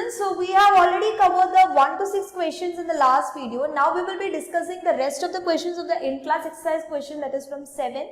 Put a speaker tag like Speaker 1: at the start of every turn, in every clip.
Speaker 1: students, so we have already covered the 1 to 6 questions in the last video. Now we will be discussing the rest of the questions of the in-class exercise question, that is from 7th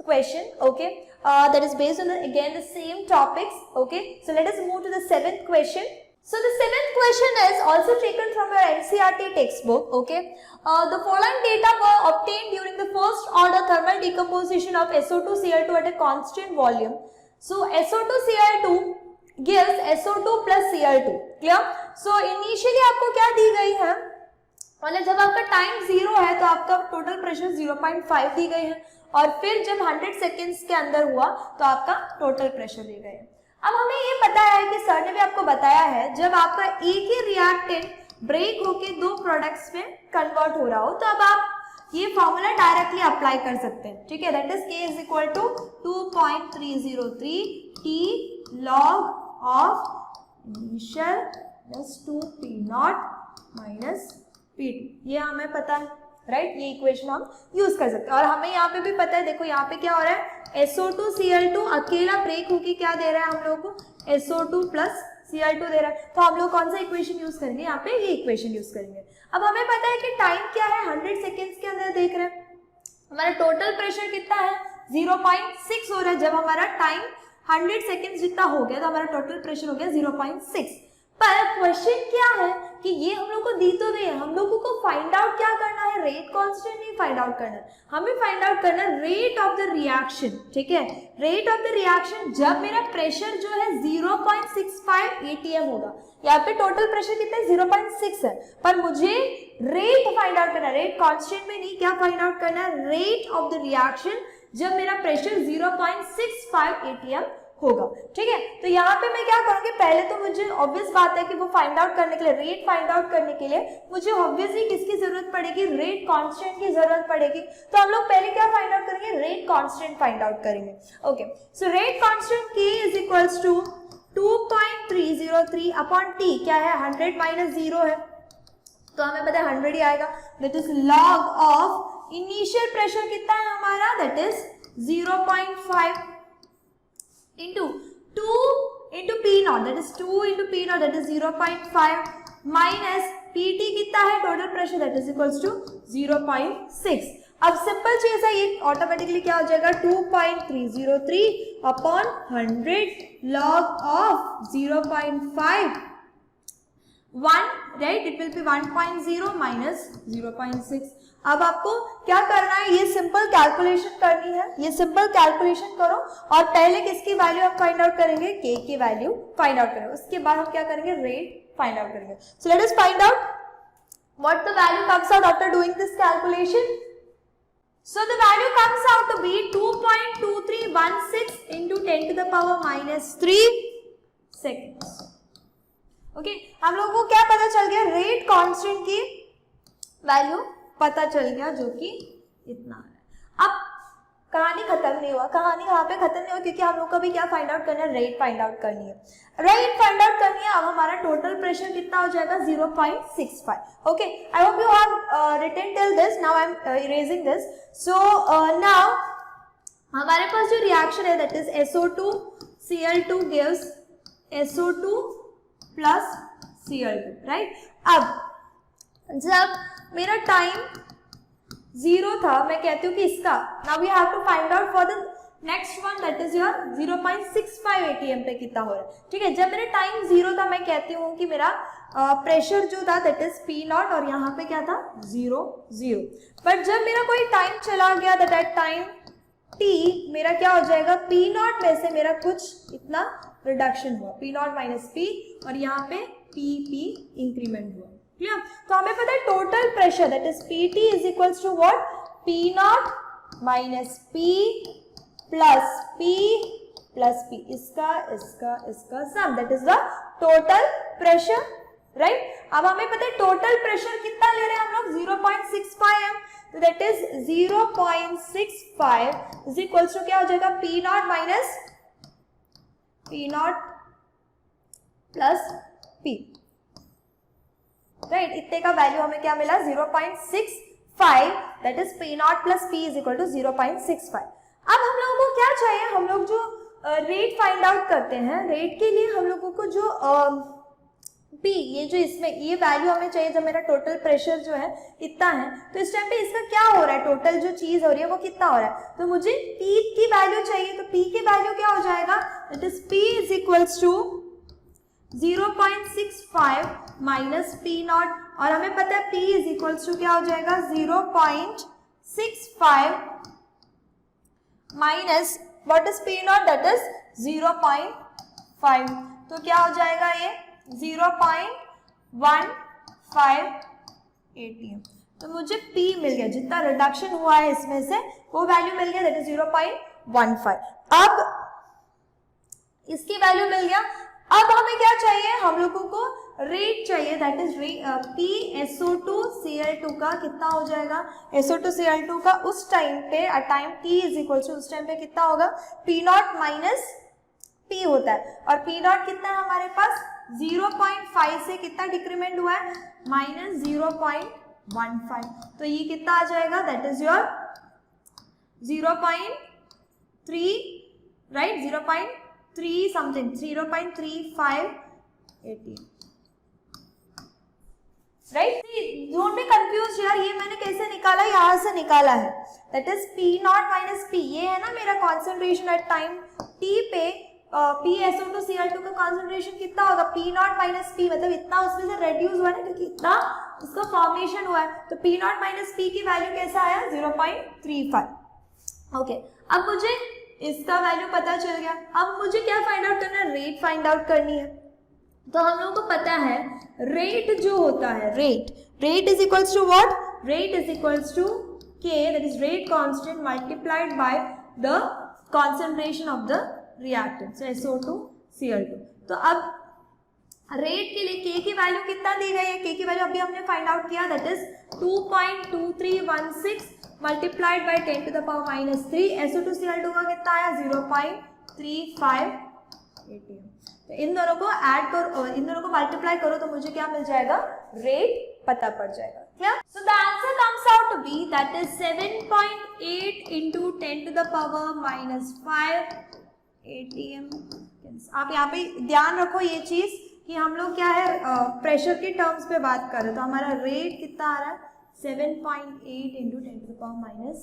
Speaker 1: question, okay, that is based on again the same topics, okay. So let us move to the 7th question. So the 7th question is also taken from your NCERT textbook, okay. The following data were obtained during the first order thermal decomposition of SO2Cl2 at a constant volume. So SO2Cl2 gives SO2 plus Cl2, clear? So initially आपको क्या दी गई है, मतलब जब आपका time 0 है तो आपका टोटल प्रेशर 0.5 दी गई है, और फिर जब 100 सेकेंड्स के अंदर हुआ तो आपका टोटल प्रेशर दी गई है। अब हमें ये पता है कि सर ने भी आपको बताया है, जब आपका एक ही रिएक्टेंट ब्रेक होके दो प्रोडक्ट्स में कन्वर्ट हो रहा हो तो अब आप ये फॉर्मूला डायरेक्टली अप्लाई कर सकते हैं, ठीक है। That is K is equal to 2.303 T log of initial plus 2 P naught minus P2, ये हमें पता है, राइट। ये इक्वेशन हम यूज कर सकते हैं। और हमें यहाँ पे भी पता है, देखो यहाँ पे क्या हो रहा है, SO2Cl2 अकेला ब्रेक होके क्या दे रहा है हम लोग को, SO2 प्लस Cl2 दे रहा है। तो हम लोग कौन सा इक्वेशन यूज करेंगे, यहाँ पे ये इक्वेशन यूज करेंगे। अब हमें पता है कि टाइम क्या है, 100 सेकेंड्स के अंदर देख रहे हैं, हमारा टोटल प्रेशर कितना है 0.6 हो रहा है। जब हमारा टाइम 100 सेकेंड्स जितना हो गया तो हमारा टोटल प्रेशर हो गया 0.6। पर क्वेश्चन क्या है कि ये हम लोग को दी तो नहीं है, हम लोगों को फाइंड आउट क्या करना है, रेट कांस्टेंट नहीं फाइंड आउट करना है, हमें फाइंड आउट करना है रेट ऑफ द रिएक्शन, ठीक है। रेट ऑफ द रिएक्शन जब मेरा प्रेशर जो है 0.65 ATM होगा, यहाँ पे टोटल प्रेशर कितना है 0.6 है, पर मुझे रेट फाइंड आउट करना है, रेट कांस्टेंट में नहीं, क्या फाइंड आउट करना है, रेट ऑफ द रिएक्शन जब मेरा प्रेशर 0.65 ATM होगा, ठीक है। तो यहाँ पे मैं क्या करूंगी, पहले तो मुझे ऑब्वियस बात है कि वो फाइंड आउट करने के लिए, रेट फाइंड आउट करने के लिए मुझे ऑब्वियसली किसकी जरूरत पड़ेगी, रेट कांस्टेंट की जरूरत पड़ेगी। तो हम लोग पहले क्या फाइंड आउट करेंगे, रेट कांस्टेंट फाइंड आउट करेंगे, okay. So rate constant K is equals to 2.303 upon T, क्या है 100 माइनस 0 है, तो हमें पता है 100 ही आएगा। That is log of initial pressure कितना है हमारा, that is 0.5 into 2 into P naught, that is 2 into P naught, that is 0.5 minus PT कितना है total pressure, that is equals to 0.6। अब सिंपल चीज है, ये ऑटोमेटिकली क्या हो जाएगा 2.303 upon 100 log of 0.5 1, right, it will be 1.0 minus 0.6। अब आपको क्या करना है, ये सिंपल कैलकुलेशन करनी है, ये सिंपल कैलकुलेशन करो और पहले किसकी वैल्यू आप फाइंड आउट करेंगे, K की वैल्यू फाइंड आउट करेंगे, उसके बाद हम क्या करेंगे, रेट फाइंड आउट करेंगे। So let us find out what the value comes out after doing this calculation. So the value comes out to be 2.2316 into 10 to the power minus 3 seconds, okay. हम लोगों को क्या पता चल गया, rate constant की value पता चल गया जो कि इतना है। अब कहानी खत्म नहीं हुआ, कहानी यहाँ पे खत्म नहीं हुआ, क्योंकि हम लोग को भी क्या फाइंड आउट करना है, रेट फाइंड आउट करनी है, रेट फाइंड आउट करनी है। अब हमारा टोटल प्रेशर कितना हो जाएगा 0.65, okay. I hope you have written till this, now I am erasing this. So now हमारे पास जो रिएक्शन है that is SO2Cl2 gives SO2 plus Cl2, right. अब जब मेरा टाइम 0 था, मैं कहती हूँ कि इसका now we have to find out for the next one, that is your 0.65 ATM पे कितना हो रहा है, ठीक है। जब मेरा टाइम 0 था, मैं कहती हूँ कि मेरा प्रेशर जो था दैट इज P नॉट, और यहाँ पे क्या था 0 0। बट जब मेरा कोई टाइम चला गया, दैट टाइम T मेरा क्या हो जाएगा, P नॉट में से मेरा कुछ इतना रिडक्शन हुआ, P नॉट माइनस P, और यहाँ पे P इंक्रीमेंट हुआ, क्लियर। तो हमें पता है total pressure that is PT is equals to what, P naught minus P plus P, इसका sum, that is the total pressure, right. अब हमें पता है टोटल प्रेशर कितना ले रहे हैं हम लोग, 0.65 है, तो that is 0.65 is equals to क्या हो जाएगा, P naught minus P naught plus P, right. इतने का वैल्यू हमें क्या मिला 0.65, that is P naught plus P is equal to 0.65। अब हम लोगों को क्या चाहिए, हम लोग जो रेट फाइंड आउट करते हैं, रेट के लिए हम लोगों को जो P, ये जो इसमें ये वैल्यू हमें चाहिए जब मेरा टोटल प्रेशर जो है इतना है, तो इस टाइम पे इसका क्या हो रहा है, टोटल जो चीज हो रही है वो कितना हो रहा है, तो मुझे P की वैल्यू चाहिए, तो P की वैल्यू क्या हो जाएगा, that is P is equals to 0.65 minus P naught, और हमें पता है P इज इक्वल्स टू क्या हो जाएगा 0.65 minus what is P not, that is 0.5, तो क्या हो जाएगा ये 0.15 ATM। तो मुझे P मिल गया, जितना रिडक्शन हुआ है इसमें से वो वैल्यू मिल गया, दैट इज 0.15। अब इसकी वैल्यू मिल गया, अब हमें क्या चाहिए, हम लोगों को रेट चाहिए, दैट इज PSO2Cl2 का कितना हो जाएगा, SO2Cl2 का उस टाइम पे time t is equal to उस टाइम पे कितना होगा, P नॉट माइनस P होता है, और P नॉट कितना है हमारे पास 0.5 से कितना डिक्रीमेंट हुआ है, माइनस 0.15, तो ये कितना आ जाएगा, that is your 0.3, right, 0.3 something, 0.35 ATM, right. Don't be confuse यार, ये मैंने कैसे निकाला, यहाँ से निकाला है, that is P naught minus P, ये है ना मेरा कॉन्सेंट्रेशन एट टाइम t पे, PSO2Cl2 का कॉन्सेंट्रेशन कितना होगा, P नॉट माइनस P, मतलब इतना उसमें से रेड्यूस हुआ ना, क्योंकि इतना उसका फॉर्मेशन हुआ है, तो P नॉट माइनस P की वैल्यू कैसा आया 0.35। ओके, अब मुझे इसका वैल्यू पता चल गया, अब मुझे क्या फाइंड आउट करना है, रेट फाइंड आउट करनी है। तो हम लोगों को पता है रेट जो होता है, rate is equals to what, rate is equals to K, that is rate constant multiplied by the concentration of the reactant, so SO2Cl2। तो अब रेट के लिए K की वैल्यू कितना दी गई है, K की वैल्यू अभी हमने फाइंड आउट किया, that is 2.2316 multiplied by 10 to the power minus 3, SO2Cl2 का कितना आया 0.35 ATM। तो इन दोनों को ऐड करो, इन दोनों को मल्टीप्लाई करो तो मुझे क्या मिल जाएगा, रेट पता पड़ जाएगा, क्या। So the answer comes out to be that is 7.8 into 10 to the power minus 5 ATM। आप यहाँ पे ध्यान रखो ये चीज कि हम लोग क्या है प्रेशर के टर्म्स पे बात कर रहे हैं, तो हमारा रेट कितना आ रहा है 7.8 into 10 to the power minus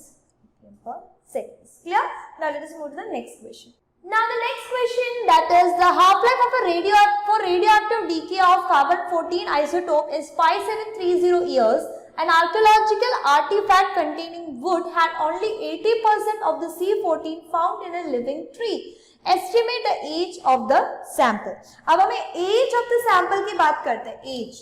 Speaker 1: 10 per second, clear। Now let us move to the next question. Now the next question, that is the half-life of a radioactive decay of carbon-14 isotope is 5730 years. An archaeological artifact containing wood had only 80% of the C14 found in a living tree. Estimate the age of the sample. अब हमें age of the sample की बात करते हैं, age।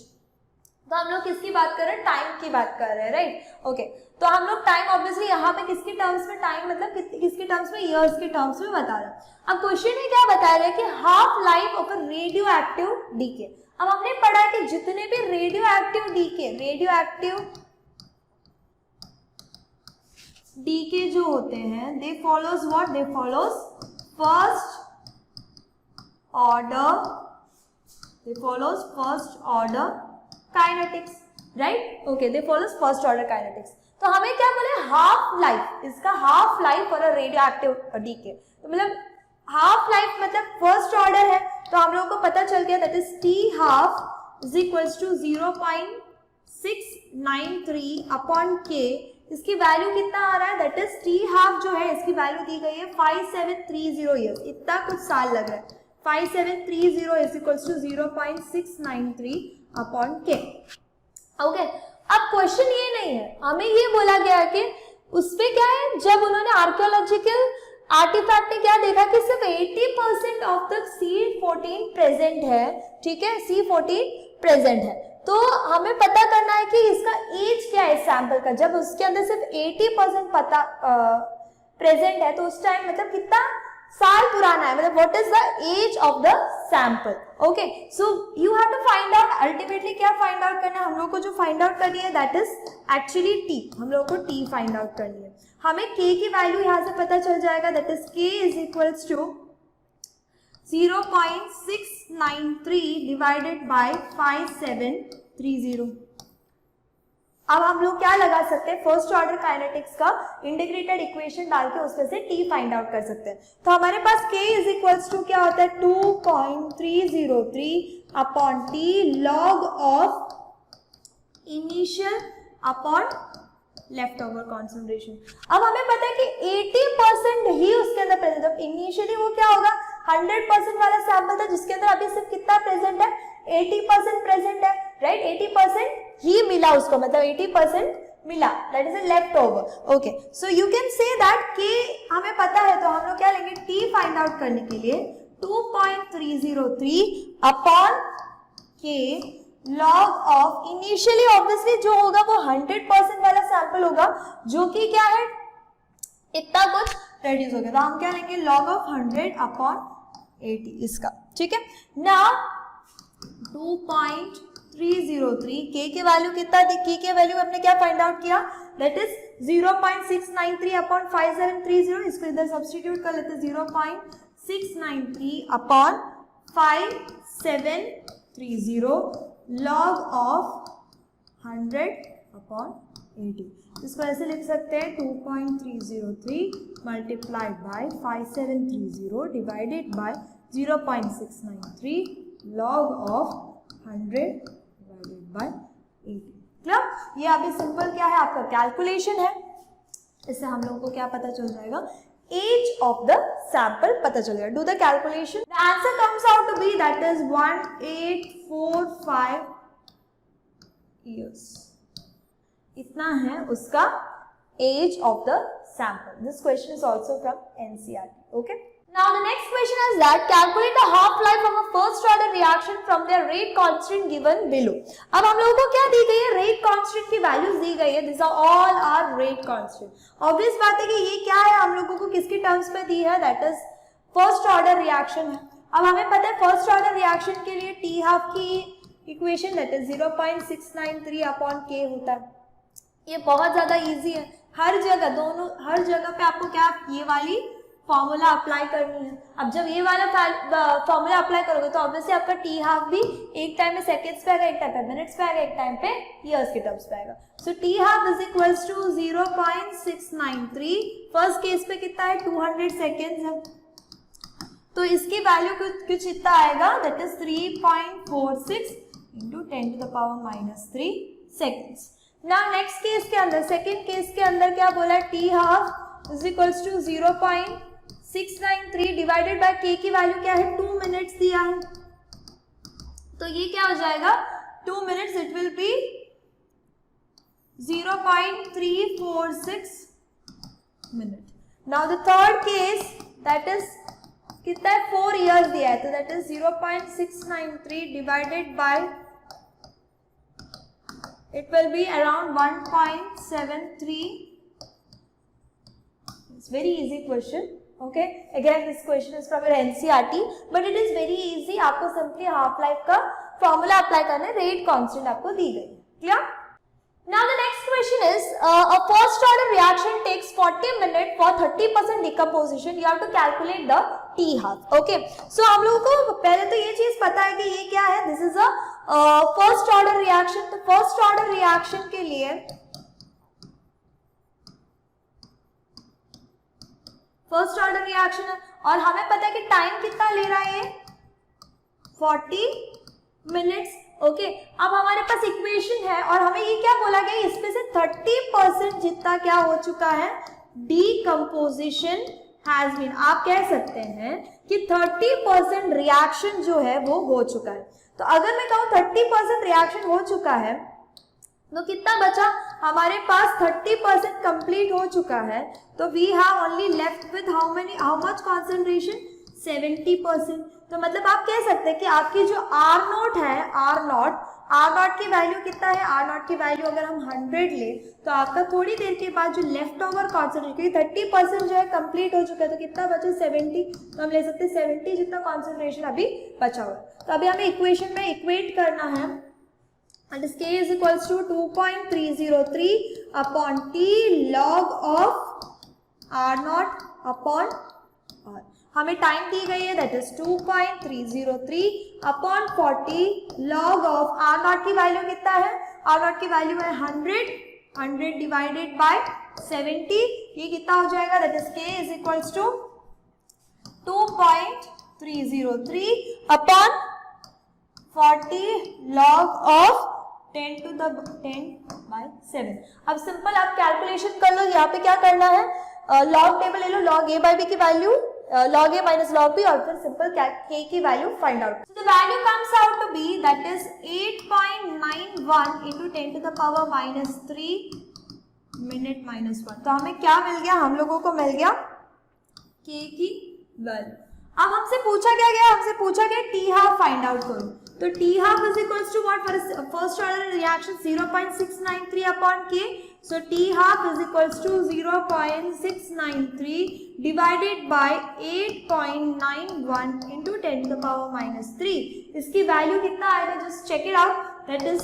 Speaker 1: तो हम लोग किसकी बात कर रहे हैं, टाइम की बात कर रहे हैं, राइट। ओके, तो हम लोग टाइम ऑब्वियसली यहाँ पे किसके टर्म्स में, टाइम मतलब किसके टर्म्स में, ईयर्स के टर्म्स में बता रहा है। अब क्वेश्चन में क्या बता रहा है कि half life of a radioactive decay. अब हमने पढ़ा कि जितने भी रेडियो एक्टिव डीके जो होते हैं, they follows what, they follows first order kinetics, right. Okay, they follows first order kinetics. तो हमें क्या बोले, हाफ लाइफ, इसका half life for a radioactive decay, तो मतलब हाफ लाइफ मतलब फर्स्ट ऑर्डर है, तो हम लोगों को पता चल गया that is T half is equals to 0.693 upon K। इसकी वैल्यू कितना आ रहा है, दैट इज T हाफ जो है इसकी वैल्यू दी गई है 5730 ईयर्स, इतना कुछ साल लग रहा है, 5730 is equals to 0.693 upon K। Okay, अब क्वेश्चन ये नहीं है, हमें ये बोला गया कि उसपे क्या है, जब उन्होंने आर्कियोलॉजिकल आर्टिफैक्ट ने क्या देखा कि सिर्फ 80% ऑफ द C14 प्रेजेंट है, ठीक है, C14 प्रेजेंट है, तो हमें पता करना है कि इसका एज क्या है सैंपल का। जब उसके अंदर सिर्फ 80% पता प्रेजेंट है, तो उस टाइम मतलब कितना साल पुराना है, मतलब what is the age of the sample. Okay, so you have to find out, ultimately क्या फाइंड आउट करना है, हम लोग को जो फाइंड आउट करनी है दैट इज एक्चुअली T, हम लोग को T फाइंड आउट करनी है। हमें K की वैल्यू यहाँ से पता चल जाएगा, that is K is equals to 0.693 divided by 5730। अब हम लोग क्या लगा सकते हैं, फर्स्ट ऑर्डर काइनेटिक्स का इंटीग्रेटेड इक्वेशन डाल के उसमें से t फाइंड आउट कर सकते हैं। तो हमारे पास k इज इक्वल्स टू क्या होता है 2.303 upon t log of initial upon left over concentration. अब हमें पता है कि 80% ही उसके अंदर प्रेजेंट है। इनिशियली वो क्या होगा 100% वाला सैंपल था जिसके अंदर अभी सिर्फ कितना प्रेजेंट है 80% प्रेजेंट है, राइट 80% ही मिला उसको, मतलब 80% मिला, that is a left over. Okay, so you can say that के हमें पता है तो हम लोग क्या लेंगे टी फाइंड आउट करने के लिए 2.303 अपॉन के लॉग ऑफ इनिशियली ऑब्वियसली जो होगा वो 100% वाला सैंपल होगा जो कि क्या है इतना कुछ रेड्यूस हो गया, तो हम क्या लेंगे लॉग ऑफ 100 अपॉन 80 इसका, ठीक है ना। 2.303 के वैल्यू कितना थी, के वैल्यू हमने क्या फाइंड आउट किया दैट इज 0.693 अपॉन 5730, इसको इधर सब्स्टिट्यूट कर लेते 0.693 अपॉन 5730 लॉग ऑफ 100 अपॉन 80, इसको ऐसे लिख सकते हैं 2.303 multiplied by 5730 divided by 0.693 log of 100 divided by 80। Clear? ये अभी सिंपल क्या है आपका कैलकुलेशन है, इससे हम लोगों को क्या पता चल जाएगा एज ऑफ द सैंपल पता चल जाएगा। Do the calculation, the answer comes out to be that is 1845 years, इतना है उसका age of the sample. This question is also from NCERT. Okay, now the next question is that calculate the half life of a first order reaction from their rate constant given below। अब हम लोगों को क्या दी गई है rate constant की values दी गई है, this are all are rate constant. Obvious बात है कि ये क्या है हम लोगों को किसकी टर्म्स में दी है that is first order reaction है। अब हमें पता है फर्स्ट ऑर्डर रिएक्शन के लिए टी हाफ की इक्वेशन दैट इज 0.693 अपॉन के होता है। ये बहुत ज्यादा इजी है, हर जगह हर जगह पे आपको क्या ये वाली फॉर्मूला अप्लाई करनी है। अब जब ये वाला फॉर्मूला अप्लाई करोगे तो ऑब्वियसली आपका टी हाफ भी एक टाइम में सेकेंड्स पे आएगा, एक टाइम पे मिनट्स पे आएगा, एक टाइम पे ईयर्स के टर्म्स पे आएगा। So T half is equals to 0.693, first case पे कितना है 200 सेकेंड्स है, तो इसकी वैल्यू कुछ इतना आएगा that is 3.46 into 10 to the power -3 seconds. Now next case के अंदर, सेकेंड केस के अंदर क्या बोला T half is equals to 0.693 divided by K की वैल्यू क्या है 2 मिनट्स दिया है, तो ये क्या हो जाएगा 2 minutes it will be 0.346 minute. Now the third case that is कितना है 4 इयर्स दिया है, तो that is 0.693 divided bye it will be around 1.73. It's very easy question. Okay, again this question is from your NCERT, but it is very easy. आपको simply half life का formula apply करना है, rate constant आपको दी गई है, clear? Now the next question is a first order reaction takes 40 minutes for 30% decomposition. You have to calculate the T half. Okay, so हम लोगों को पहले तो ये चीज पता है कि ये क्या है, this is a first order reaction. तो फर्स्ट ऑर्डर रिएक्शन के लिए फर्स्ट ऑर्डर रिएक्शन है और हमें पता है कि टाइम कितना ले रहा है 40 मिनट्स। ओके, अब हमारे पास इक्वेशन है और हमें ये क्या बोला गया इसमें से 30% जितना क्या हो चुका है डीकंपोजिशन हैज बीन। आप कह सकते हैं कि 30% रिएक्शन जो है वो हो चुका है। तो अगर मैं कहूँ 30% रिएक्शन हो चुका है तो कितना बचा हमारे पास 30% कंप्लीट हो चुका है, तो we have only left with how much concentration 70%। तो मतलब आप कह सकते हैं कि आपकी जो R नॉट है R नॉट की वैल्यू कितना है, R नॉट की वैल्यू अगर हम 100 ले तो आपका थोड़ी देर के बाद जो लेफ्ट ओवर कॉन्सेंट्रेशन, क्योंकि 30% जो है कंप्लीट हो चुका है तो कितना बचा 70, तो हम ले सकते हैं 70 जितना कॉन्सेंट्रेशन अभी बचा हुआ है। तो अभी हमें इक्वेशन में इक्वेट करना है and this k is equals to 2.303 upon t log of R naught upon R। हमें टाइम दी गई है that is 2.303 upon 40 log of R naught की वैल्यू कितना है, आर नॉट की वैल्यू है 100 डिवाइडेड बाय 70, ये कितना हो जाएगा that is k is equals to 2.303 upon 40 log of 10 to the 10/7। अब सिंपल आप कैलकुलेशन कर लो, यहाँ पे क्या करना है, लॉग टेबल ले लो, log a by b की value, log a minus log b, और फिर सिंपल k की value find out. So the value comes out to be that is 8.91 into 10 to the power minus 3 minute minus 1। तो हमें क्या मिल गया, हम लोगों को मिल गया k की वैल्यू। अब हमसे पूछा क्या गया, हमसे पूछा गया t हाफ फाइंड आउट करो। तो t half is equals to what for a first order reaction 0.693 upon k. So t half is equals to 0.693 divided by 8.91 into 10 to the power minus 3. इसकी वैल्यू कितना आएगा, just check it out, that is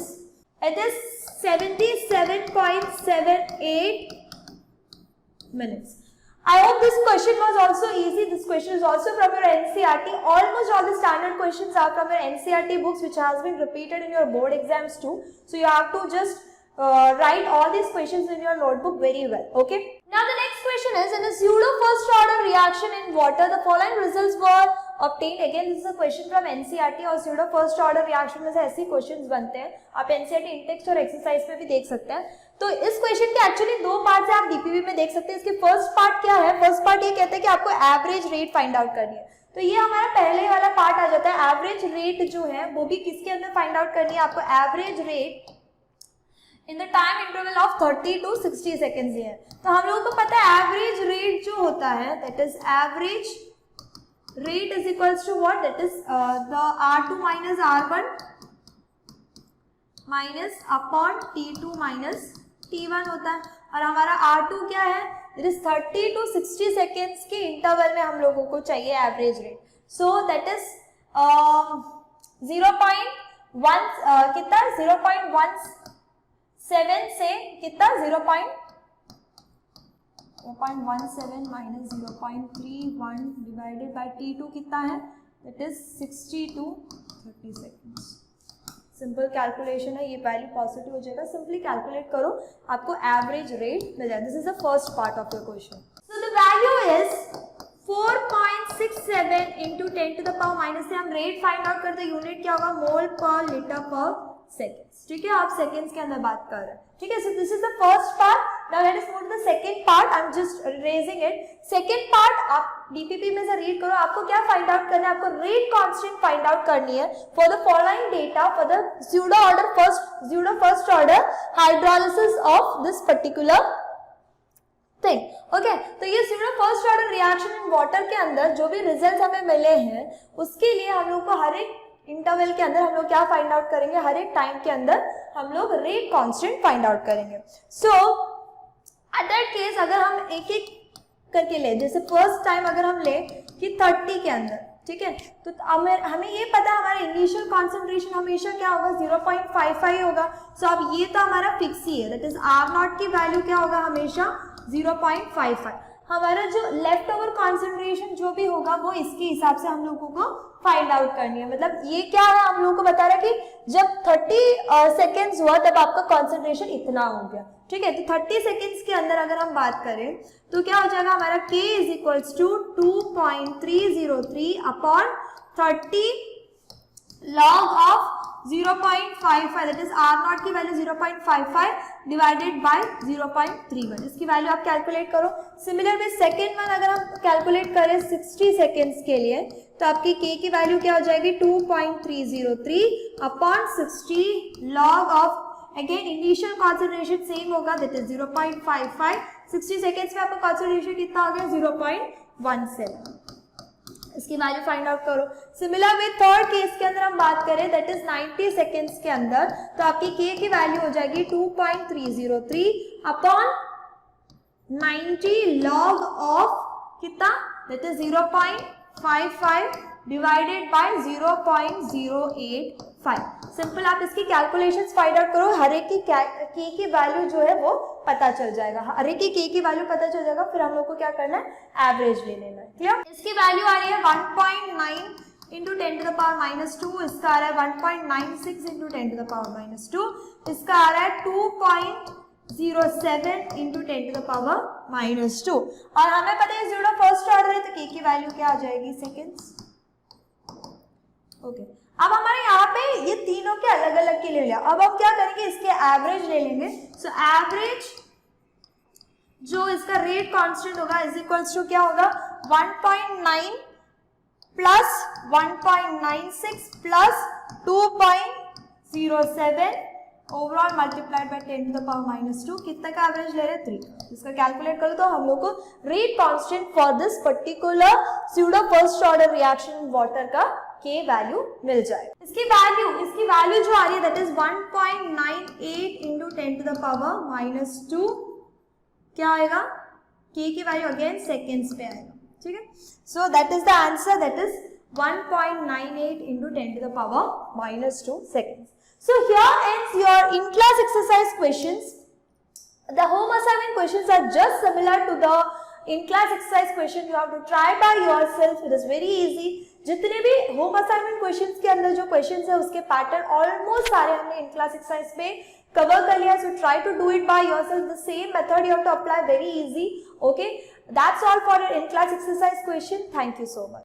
Speaker 1: it is 77.78 minutes. I hope this question was also easy. This question is also from your NCERT. Almost all the standard questions are from your NCERT books, which has been repeated in your board exams too. So you have to just write all these questions in your notebook very well. Okay. Now the next question is, in a pseudo first order reaction in water, the following results were obtained. Again, this is a question from NCERT और pseudo first order reaction में से ऐसे questions बनते हैं, आप NCERT in-text और exercise में भी देख सकते हैं। तो इस क्वेश्चन के एक्चुअली दो पार्ट है, आप डीपीवी में देख सकते हैं। इसके फर्स्ट पार्ट क्या है, फर्स्ट पार्ट ये कहते हैं कि आपको एवरेज रेट फाइंड आउट करनी है। तो ये हमारा पहले वाला पार्ट आ जाता है। एवरेज रेट जो है वो भी किसके अंदर फाइंड आउट करनी है, आपको average rate in the time interval of 30 to 60 seconds है। तो हम लोगों को पता है एवरेज रेट जो होता है that is average rate is equals to what, that is the R2 minus R1 minus upon T2 minus T1 होता है। और हमारा R2 क्या है, इट इज 30 to 60 सेकेंड्स के इंटरवल में हम लोगों को चाहिए average rate. So that is 0.1 कितना 0.17 से कितना 0.17 माइनस 0.31 डिवाइडेड बाय T2 कितना है, that is 60 to 30 seconds. Simple calculation है, ये वैल्यू पॉजिटिव हो जाएगा, सिंपली कैलकुलेट करो, आपको एवरेज रेट मिल जाएगा। This is the first part of your question. So the value is 4.67 into 10 to the power minus से हम रेट फाइंड आउट करते हैं, यूनिट क्या होगा, मोल पर लीटर पर सेकेंड्स। ठीक है, आप सेकेंड्स के अंदर बात कर रहे हैं। ठीक है, so this is the first part. Now let us move to the second part, I am just raising it. Second part आप डीपीपी में से रीड करो, आपको क्या फाइंड आउट करना है, आपको रेट कांस्टेंट फाइंड आउट करनी है for the following data for the pseudo first order hydrolysis of this particular thing. Okay, तो ये pseudo first order reaction in water के अंदर जो भी रिजल्ट्स हमें मिले हैं उसके लिए हम लोग को हर एक इंटरवल के अंदर हम लोग क्या फाइंड आउट करेंगे, हर एक टाइम के अंदर हम लोग रेट कांस्टेंट फाइंड आउट करेंगे। सो एट दैट केस अगर हम एक एक करके ले, जैसे फर्स्ट टाइम अगर हम ले कि 30 के अंदर, ठीक है, तो हमें ये पता है हमारा इनिशियल कॉन्सेंट्रेशन हमेशा क्या होगा 0.55 होगा। सो अब ये तो हमारा फिक्स ही है, दैट इज R नॉट की वैल्यू क्या होगा हमेशा 0.55। हमारा जो लेफ्ट ओवर कॉन्सेंट्रेशन जो भी होगा वो इसके हिसाब से हम लोगों को फाइंड आउट करनी है। मतलब ये क्या है, हम लोगों को बता रहा है कि जब 30 सेकेंड्स हुआ तब आपका कॉन्सेंट्रेशन इतना हो गया। ठीक है, तो 30 सेकेंड्स के अंदर अगर हम बात करें तो क्या हो जाएगा हमारा K is equals to 2.303 upon 30 log of 0.55, that is R naught की वैल्यू 0.55 डिवाइडेड बाय 0.31। इसकी वैल्यू आप कैलकुलेट करो। सिमिलर में सेकेंड वन अगर हम कैलकुलेट करें 60 सेकेंड्स के लिए तो आपकी K की वैल्यू क्या हो जाएगी 2.303 upon 60 log of, again initial concentration same होगा दैट इज 0.55। 60 सेकेंड्स में आपका कॉन्सेंट्रेशन कितना हो गया 0.17। इसकी वैल्यू फाइंड आउट करो। सिमिलर में थर्ड केस के अंदर हम बात करें दैट इज 90 सेकेंड्स के अंदर तो आपकी K की वैल्यू हो जाएगी 2.303 अपॉन 90 लॉग ऑफ कितना that is 0.55 divided bye 0.085। Simple आप इसकी कैलकुलेशंस फाइंड आउट करो, हर एक की K की वैल्यू जो है वो पता चल जाएगा, हर एक के की वैल्यू पता चल जाएगा, फिर हम लोग को क्या करना है, एवरेज ले लेना है। क्लियर? इसकी वैल्यू आ रही है 1.9 into 10 to the power minus 2, इसका आ रहा है 1.96 into 10 to the power minus 2, इसका आ रहा है 2.07 into 10 to the power minus 2, और हमें पता है जीरो फर्स्ट ऑर्डर है तो के की वैल्यू क्या आ जाएगी, सेकेंड्स। ओके, अब हमारे यहाँ पे ये तीनों के अलग अलग के ले लिया, अब हम क्या करेंगे, इसके एवरेज ले लेंगे। सो एवरेज जो इसका रेट कांस्टेंट होगा इज इक्वल्स टू क्या होगा, 1.9 plus 1.96 plus 2.07 overall multiplied by 10 to the power minus 2, कितना का एवरेज ले रहे हैं, 3। इसका कैलकुलेट करो तो हम लोग को rate constant for this particular pseudo first order reaction in water का के वैल्यू मिल जाएगा। इसकी वैल्यू जो आ रही है that is 1.98 into 10 to the power minus 2, क्या आएगा, के की वैल्यू अगेन सेकेंड्स पे आएगा, ठीक है। So that is the answer, that is 1.98 into 10 to the power minus 2 seconds. So here ends your in-class exercise questions. The home assignment questions are just similar to the in-class exercise question. You have to try by yourself. It is very easy. जितने भी home assignment questions के अंदर जो questions है उसके pattern almost सारे हमने in class exercise पे कवर कर लिया. So try to do it by yourself. The same method you have to apply, very easy. Okay, that's all for your in class exercise question. Thank you so much.